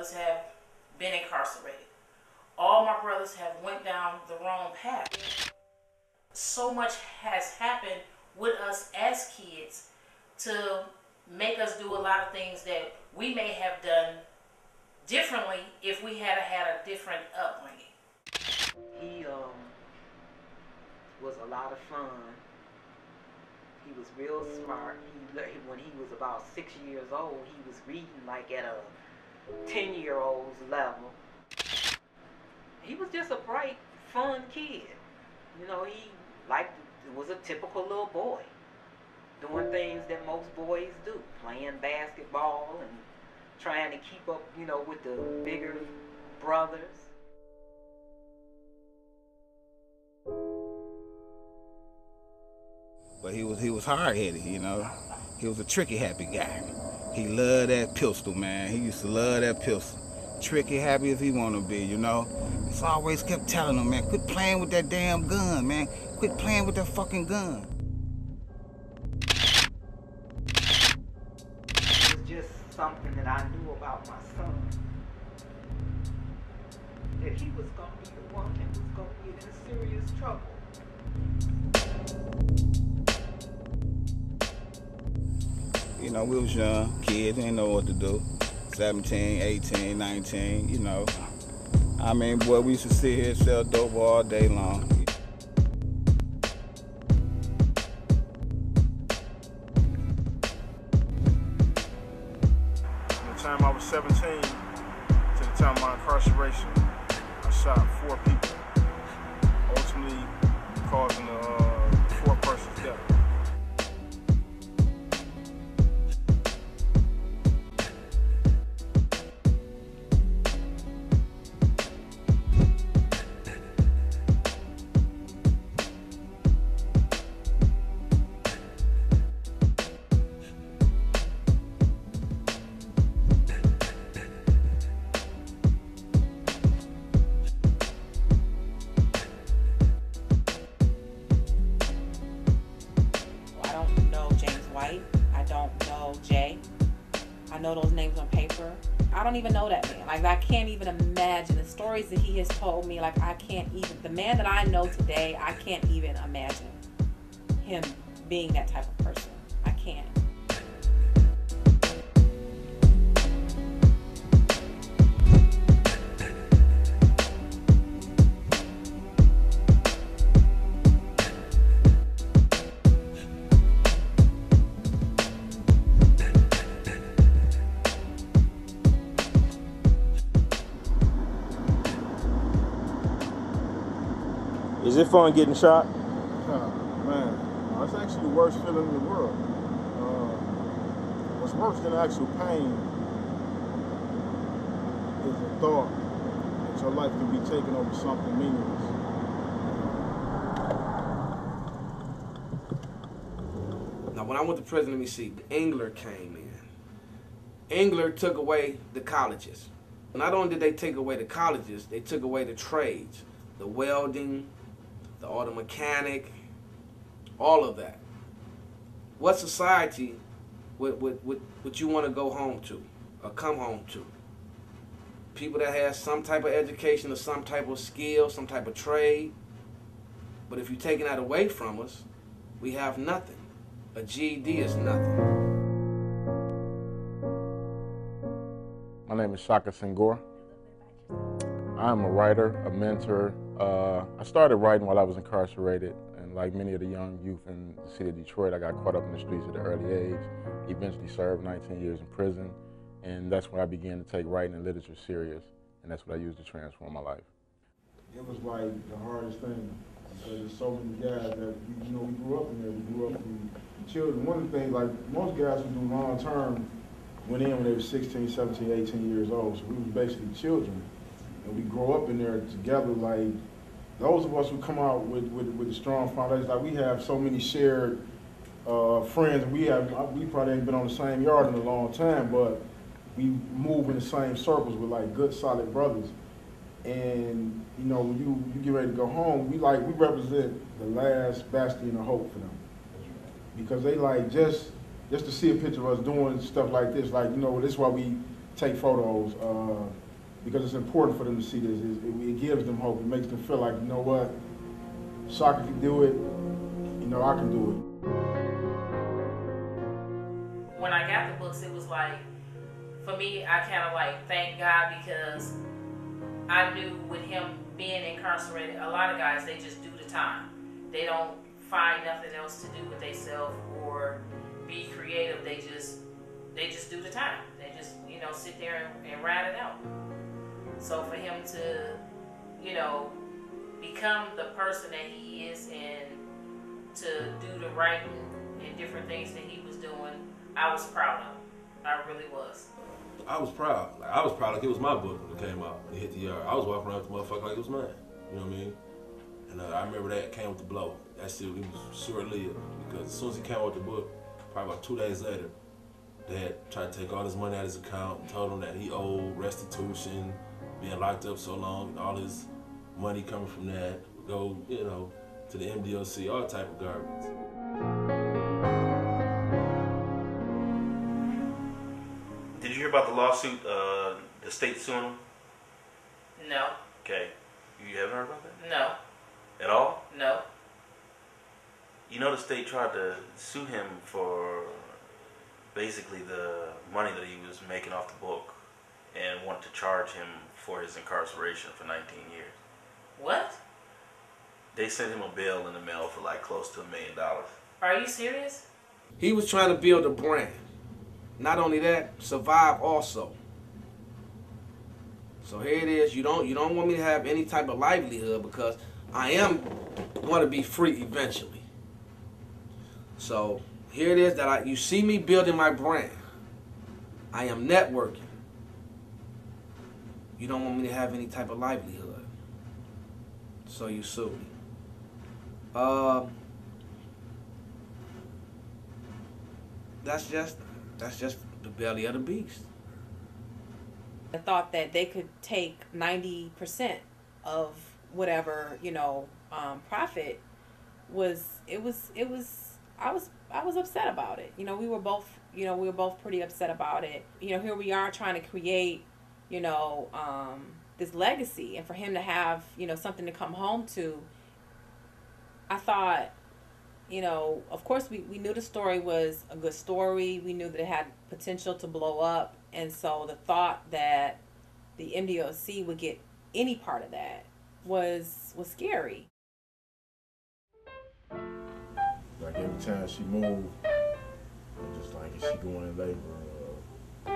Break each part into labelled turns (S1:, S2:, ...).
S1: brothers have been incarcerated. All my brothers have went down the wrong path. So much has happened with us as kids to make us do a lot of things that we may have done differently if we had had a different upbringing.
S2: He was a lot of fun. He was real smart. When he was about 6 years old, he was reading like at a 10-year-old's level. He was just a bright, fun kid. You know, he was a typical little boy, doing things that most boys do, playing basketball and trying to keep up, you know, with the bigger brothers.
S3: But he was hard-headed, you know. He was a tricky happy guy. He loved that pistol, man. He used to love that pistol. Tricky happy as he want to be, you know. He's always kept telling him, man, quit playing with that damn gun, man. Quit playing with that fucking gun.
S2: It was just something that I knew about my son. That he was going to be the one that was going to get in serious trouble.
S3: You know, we was young, kids, didn't know what to do. 17, 18, 19, you know. I mean, boy, we used to sit here and sell dope all day long.
S4: From the time I was 17 to the time of my incarceration, I shot 4 people, ultimately causing 4 persons death.
S5: I know those names on paper. I don't even know that man. Like, I can't even imagine the stories that he has told me. Like, I can't even, the man that I know today, I can't even imagine him being that type of person. I can't.
S4: Is it fun getting shot? Man, it's actually the worst feeling in the world. What's worse than actual pain is the thought that your life can be taken over something meaningless.
S6: Now, when I went to prison, let me see, Engler came in. Engler took away the colleges. Not only did they take away the colleges, they took away the trades, the welding, the auto mechanic, all of that. What society would you want to go home to or come home to? People that have some type of education or some type of skill, some type of trade. But if you're taking that away from us, we have nothing. A GED is nothing.
S7: My name is Shaka Senghor. I'm a writer, a mentor. I started writing while I was incarcerated, and like many of the young youth in the city of Detroit, I got caught up in the streets at an early age, eventually served 19 years in prison, and that's when I began to take writing and literature serious, and that's what I used to transform my life.
S4: It was like the hardest thing, because there's so many guys that, you know, we grew up in there, we grew up from children. One of the things, like most guys who do long term went in when they were 16, 17, 18 years old, so we were basically children. And we grow up in there together. Like, those of us who come out with a strong foundation, like we have so many shared friends. We probably ain't been on the same yard in a long time, but we move in the same circles with like good, solid brothers. And you know, when you get ready to go home, we represent the last bastion of hope for them, because they like just to see a picture of us doing stuff like this. Like, you know, this is why we take photos, because it's important for them to see this. It gives them hope. It makes them feel like, you know what, Shaka can do it, you know, I can do it.
S1: When I got the books, it was like, for me, I kind of like thank God, because I knew with him being incarcerated, a lot of guys, they just do the time. They don't find nothing else to do with themselves or be creative. They just do the time. They just, you know, sit there and ride it out. So for him to, you know, become the person that he is and to do the writing and different things that he was doing, I was proud of him. I really was.
S8: I was proud. Like, I was proud like it was my book when it came out and it hit the yard. I was walking around with the motherfucker like it was mine. You know what I mean? And I remember that came with the blow. That shit, it was surreal, because as soon as he came out with the book, probably about 2 days later, they had tried to take all his money out of his account and told him that he owed restitution, being locked up so long, and all his money coming from that would go, you know, to the MDOC, all type of garbage.
S9: Did you hear about the lawsuit, the state suing him?
S1: No.
S9: Okay. You haven't heard about that?
S1: No.
S9: At all?
S1: No.
S9: You know, the state tried to sue him for basically the money that he was making off the book and wanted to charge him for his incarceration for 19 years.
S1: What?
S9: They sent him a bill in the mail for like close to $1 million.
S1: Are you serious?
S6: He was trying to build a brand. Not only that, survive also. So here it is. You don't want me to have any type of livelihood, because I am going to be free eventually. So here it is that you see me building my brand. I am networking. You don't want me to have any type of livelihood. So you sue me. That's just the belly of the beast.
S5: I thought that they could take 90% of whatever, you know, profit was. I was upset about it. You know, we were both pretty upset about it. You know, here we are trying to create, you know, this legacy, and for him to have, you know, something to come home to. I thought, you know, of course we knew the story was a good story. We knew that it had potential to blow up. And so the thought that the MDOC would get any part of that was scary.
S4: Like every time she moved, I'm just like, is she going in labor? So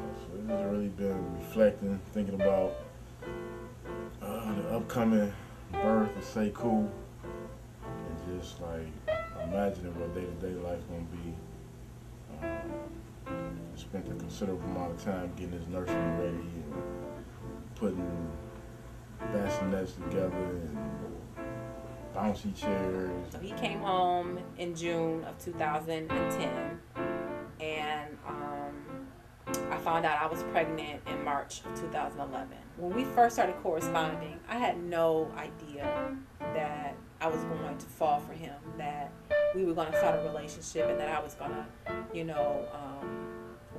S4: it's just really been reflecting, thinking about the upcoming birth of Sekou, and just like imagining what day-to-day life gonna be. Spent a considerable amount of time getting his nursery ready and putting bassinets together and bouncy chairs.
S5: So he came home in June of 2010, and I found out I was pregnant in March of 2011. When we first started corresponding, I had no idea that I was going to fall for him, that we were going to start a relationship, and that I was going to, you know,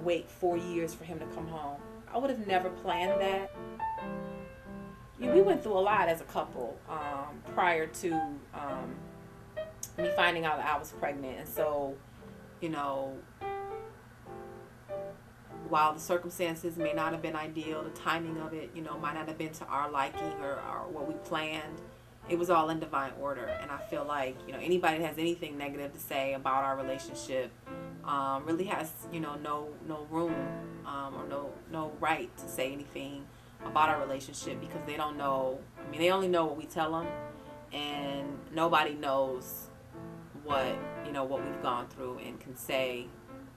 S5: wait 4 years for him to come home. I would have never planned that. We went through a lot as a couple prior to me finding out that I was pregnant. And so, you know, while the circumstances may not have been ideal, the timing of it, you know, might not have been to our liking or what we planned, it was all in divine order. And I feel like, you know, anybody that has anything negative to say about our relationship really has, you know, no room or no right to say anything about our relationship, because they don't know. I mean, they only know what we tell them, and nobody knows what we've gone through and can say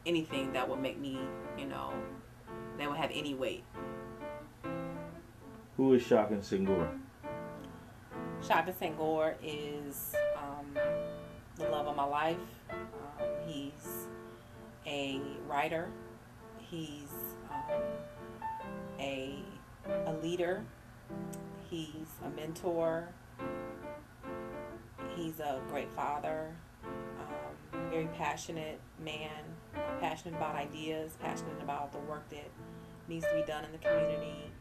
S5: anything that would make me, you know, that would have any weight.
S9: Who is Shaka Senghor?
S5: Shaka Senghor is the love of my life. He's a writer. He's a leader. He's a mentor. He's a great father. Very passionate man. Passionate about ideas. Passionate about the work that needs to be done in the community.